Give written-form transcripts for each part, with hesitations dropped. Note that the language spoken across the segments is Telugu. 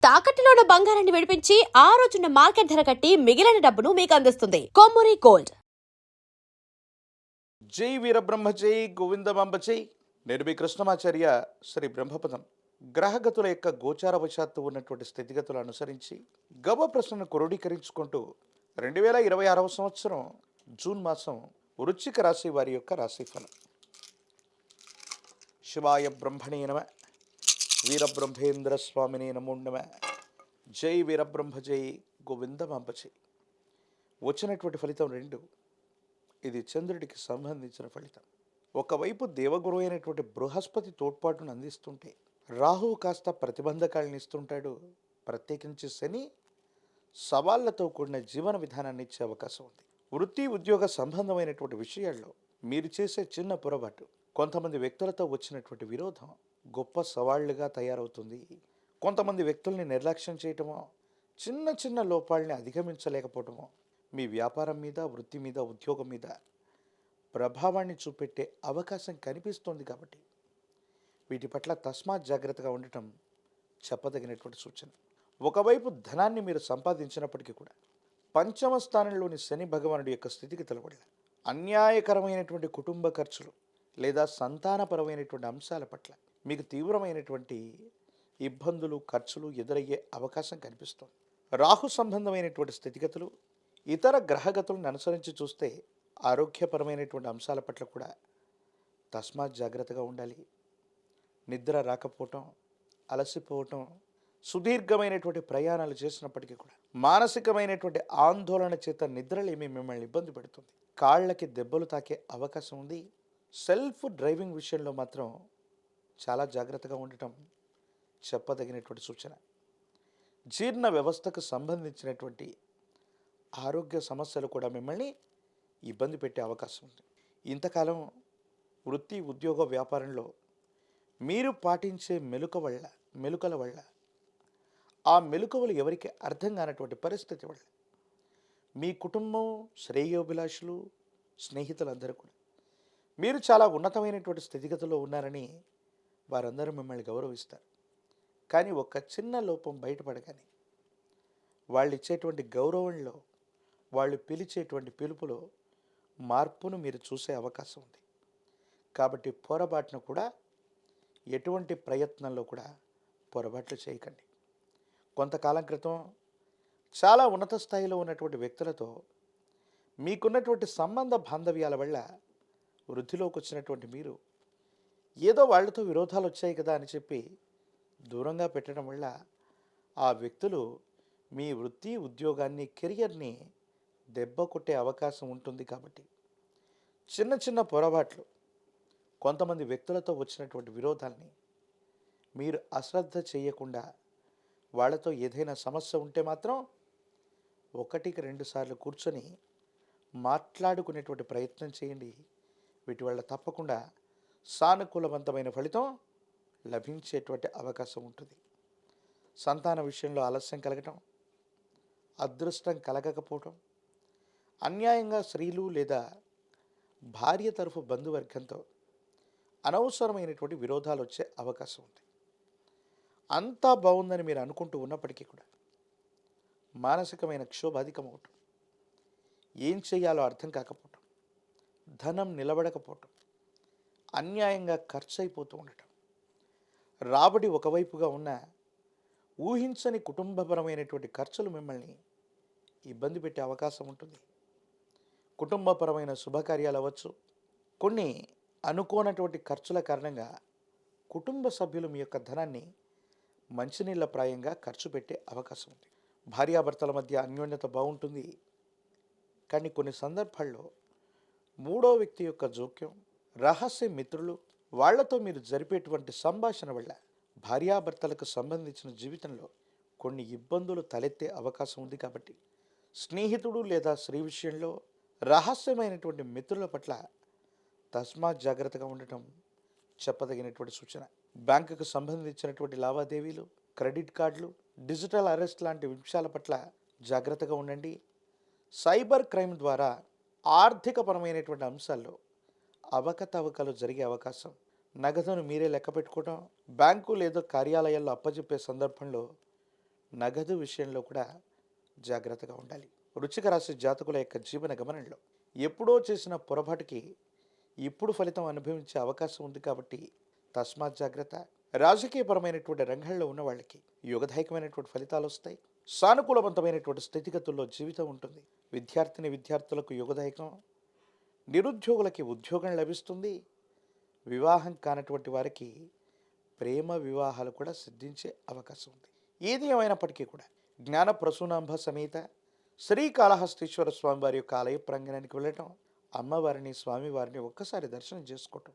తాకట్టులో ఉన్న బంగారాన్ని విడిపించి ఆ రోజున్న మార్కెట్ ధర కట్టి మిగిలిన డబ్బును మీకు అందిస్తుంది కొమ్మూరి గోల్డ్. జై వీరబ్రహ్మ జై గోవిందమాంబ జై. నేను మీ కృష్ణమాచార్య శ్రీ బ్రహ్మపదం. గ్రహగతుల యొక్క గోచారవశాత్తు ఉన్నటువంటి స్థితిగతులు అనుసరించి గవ ప్రశ్నను క్రోడీకరించుకుంటూ 2026 సంవత్సరం జూన్ మాసం వృశ్చిక రాశి వారి యొక్క రాశిఫలం. శివాయ బ్రహ్మణే నమ, వీరబ్రహ్మేంద్ర స్వామినే నమో నమ. జై వీరబ్రహ్మ జై గోవిందమాంబ జై. వచ్చినటువంటి ఫలితం 2. ఇది చంద్రుడికి సంబంధించిన ఫలితం. ఒకవైపు దేవగురు అయినటువంటి బృహస్పతి తోడ్పాటును అందిస్తుంటే రాహువు కాస్త ప్రతిబంధకాలను ఇస్తుంటాడు. ప్రత్యేకించి శని సవాళ్లతో కూడిన జీవన విధానాన్ని ఇచ్చే అవకాశం ఉంది. వృత్తి ఉద్యోగ సంబంధమైనటువంటి విషయాల్లో మీరు చేసే చిన్న పొరపాటు కొంతమంది వ్యక్తులతో వచ్చినటువంటి విరోధం గొప్ప సవాళ్లుగా తయారవుతుంది. కొంతమంది వ్యక్తుల్ని నిర్లక్ష్యం చేయటమో, చిన్న చిన్న లోపాలని అధిగమించలేకపోవటమో మీ వ్యాపారం మీద, వృత్తి మీద, ఉద్యోగం మీద ప్రభావాన్ని చూపెట్టే అవకాశం కనిపిస్తోంది. కాబట్టి వీటి పట్ల తస్మాత్ జాగ్రత్తగా ఉండటం చెప్పదగినటువంటి సూచన. ఒకవైపు ధనాన్ని మీరు సంపాదించినప్పటికీ కూడా పంచమ స్థానంలోని శని భగవానుడి యొక్క స్థితిగతుల వల్ల అన్యాయకరమైనటువంటి కుటుంబ ఖర్చులు లేదా సంతానపరమైనటువంటి అంశాల పట్ల మీకు తీవ్రమైనటువంటి ఇబ్బందులు, ఖర్చులు ఎదురయ్యే అవకాశం కనిపిస్తోంది. రాహు సంబంధమైనటువంటి స్థితిగతులు ఇతర గ్రహగతులను అనుసరించి చూస్తే ఆరోగ్యపరమైనటువంటి అంశాల పట్ల కూడా తస్మాత్ జాగ్రత్తగా ఉండాలి. నిద్ర రాకపోవటం, అలసిపోవటం, సుదీర్ఘమైనటువంటి ప్రయాణాలు చేసినప్పటికీ కూడా మానసికమైనటువంటి ఆందోళన చేత నిద్రలేమి మిమ్మల్ని ఇబ్బంది పెడుతుంది. కాళ్ళకి దెబ్బలు తాకే అవకాశం ఉంది. సెల్ఫ్ డ్రైవింగ్ విషయంలో మాత్రం చాలా జాగ్రత్తగా ఉండటం చెప్పదగినటువంటి సూచన. జీర్ణ వ్యవస్థకు సంబంధించినటువంటి ఆరోగ్య సమస్యలు కూడా మిమ్మల్ని ఇబ్బంది పెట్టే అవకాశం ఉంది. ఇంతకాలం వృత్తి, ఉద్యోగ, వ్యాపారంలో మీరు పాటించే మెలుకల వల్ల ఆ మెలుకవలు ఎవరికి అర్థం కానటువంటి పరిస్థితి వల్ల మీ కుటుంబం, శ్రేయోభిలాషులు, స్నేహితులందరూ కూడా మీరు చాలా ఉన్నతమైనటువంటి స్థితిగతుల్లో ఉన్నారని వారందరూ మిమ్మల్ని గౌరవిస్తారు. కానీ ఒక చిన్న లోపం బయటపడగానే వాళ్ళు ఇచ్చేటువంటి గౌరవంలో, వాళ్ళు పిలిచేటువంటి పిలుపులో మార్పును మీరు చూసే అవకాశం ఉంది. కాబట్టి పొరపాటును కూడా, ఎటువంటి ప్రయత్నంలో కూడా పొరపాట్లు చేయకండి. కొంతకాలం క్రితం చాలా ఉన్నత స్థాయిలో ఉన్నటువంటి వ్యక్తులతో మీకున్నటువంటి సంబంధ బాంధవ్యాల వల్ల వృద్ధిలోకి వచ్చినటువంటి మీరు ఏదో వాళ్ళతో విరోధాలు వచ్చాయి కదా అని చెప్పి దూరంగా పెట్టడం వల్ల ఆ వ్యక్తులు మీ వృత్తి, ఉద్యోగాన్ని, కెరియర్ని దెబ్బ కొట్టే అవకాశం ఉంటుంది. కాబట్టి చిన్న చిన్న పొరపాట్లు, కొంతమంది వ్యక్తులతో వచ్చినటువంటి విరోధాల్ని మీరు అశ్రద్ధ చేయకుండా వాళ్ళతో ఏదైనా సమస్య ఉంటే మాత్రం 1-2 సార్లు కూర్చొని మాట్లాడుకునేటువంటి ప్రయత్నం చేయండి. వీటి వల్ల తప్పకుండా సానుకూలవంతమైన ఫలితం లభించేటువంటి అవకాశం ఉంటుంది. సంతాన విషయంలో ఆలస్యం కలగటం, అదృష్టం కలగకపోవటం, అన్యాయంగా స్త్రీలు లేదా భార్య తరఫు బంధువర్గంతో అనవసరమైనటువంటి విరోధాలు వచ్చే అవకాశం ఉంది. అంతా బాగుందని మీరు అనుకుంటూ ఉన్నప్పటికీ కూడా మానసికమైన క్షోభ అధికమవటం, ఏం చేయాలో అర్థం కాకపోవటం, ధనం నిలబడకపోవటం, అన్యాయంగా ఖర్చు అయిపోతూ ఉండటం, రాబడి ఒకవైపుగా ఉన్న ఊహించని కుటుంబపరమైనటువంటి ఖర్చులు మిమ్మల్ని ఇబ్బంది పెట్టే అవకాశం ఉంటుంది. కుటుంబపరమైన శుభకార్యాలు అవ్వచ్చు. కొన్ని అనుకోనటువంటి ఖర్చుల కారణంగా కుటుంబ సభ్యులు మీ యొక్క ధనాన్ని మంచినీళ్ళ ప్రాయంగా ఖర్చు పెట్టే అవకాశం ఉంది. భార్యాభర్తల మధ్య అన్యోన్యత బాగుంటుంది. కానీ కొన్ని సందర్భాల్లో 3వ వ్యక్తి యొక్క జోక్యం, రహస్య మిత్రులు, వాళ్లతో మీరు జరిపేటువంటి సంభాషణ వల్ల భార్యాభర్తలకు సంబంధించిన జీవితంలో కొన్ని ఇబ్బందులు తలెత్తే అవకాశం ఉంది. కాబట్టి స్నేహితుడు లేదా స్త్రీ విషయంలో, రహస్యమైనటువంటి మిత్రుల పట్ల తస్మాత్ జాగ్రత్తగా ఉండటం చెప్పదగినటువంటి సూచన. బ్యాంకుకు సంబంధించినటువంటి లావాదేవీలు, క్రెడిట్ కార్డులు, డిజిటల్ అరెస్ట్ లాంటి విషయాల పట్ల జాగ్రత్తగా ఉండండి. సైబర్ క్రైమ్ ద్వారా ఆర్థికపరమైనటువంటి అంశాల్లో అవకతవకలు జరిగే అవకాశం, నగదును మీరే లెక్క పెట్టుకోవడం, బ్యాంకు లేదా కార్యాలయాల్లో అప్పచెప్పే సందర్భంలో నగదు విషయంలో కూడా జాగ్రత్తగా ఉండాలి. వృశ్చిక రాశి జాతకుల యొక్క జీవన గమనంలో ఎప్పుడో చేసిన పొరపాటుకి ఇప్పుడు ఫలితం అనుభవించే అవకాశం ఉంది కాబట్టి తస్మాత్ జాగ్రత్త. రాజకీయపరమైనటువంటి రంగంలో ఉన్న వాళ్ళకి యోగదాయకమైనటువంటి ఫలితాలు వస్తాయి. సానుకూలవంతమైనటువంటి స్థితిగతుల్లో జీవితం ఉంటుంది. విద్యార్థులకు యోగదాయకం. నిరుద్యోగులకి ఉద్యోగం లభిస్తుంది. వివాహం కానటువంటి వారికి ప్రేమ వివాహాలు కూడా సిద్ధించే అవకాశం ఉంది. ఏది ఏమైనప్పటికీ కూడా జ్ఞాన ప్రసూనాంబ సమేత శ్రీకాళహస్తీశ్వర స్వామి వారి యొక్క ఆలయ ప్రాంగణానికి వెళ్ళటం, అమ్మవారిని స్వామివారిని ఒక్కసారి దర్శనం చేసుకోవటం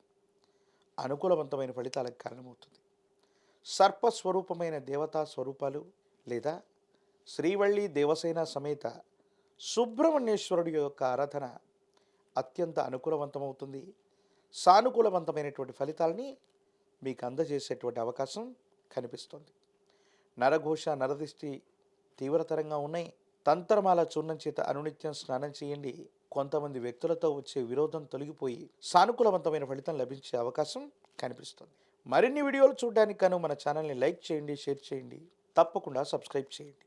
అనుకూలవంతమైన ఫలితాలకు కారణమవుతుంది. సర్పస్వరూపమైన దేవతా స్వరూపాలు లేదా శ్రీవల్లి దేవసేన సమేత సుబ్రహ్మణ్యేశ్వరుడి యొక్క ఆరాధన అత్యంత అనుకూలవంతమవుతుంది. సానుకూలవంతమైనటువంటి ఫలితాలని మీకు అందజేసేటువంటి అవకాశం కనిపిస్తుంది. నరఘోష నరదిష్టి తీవ్రతరంగా ఉన్నాయి. తంత్రమాల చూర్ణం చేత అనునిత్యం స్నానం చేయండి. కొంతమంది వ్యక్తులతో వచ్చే విరోధం తొలగిపోయి సానుకూలవంతమైన ఫలితం లభించే అవకాశం కనిపిస్తుంది. మరిన్ని వీడియోలు చూడడానికి గాను మన ఛానల్ని లైక్ చేయండి, షేర్ చేయండి, తప్పకుండా సబ్స్క్రైబ్ చేయండి.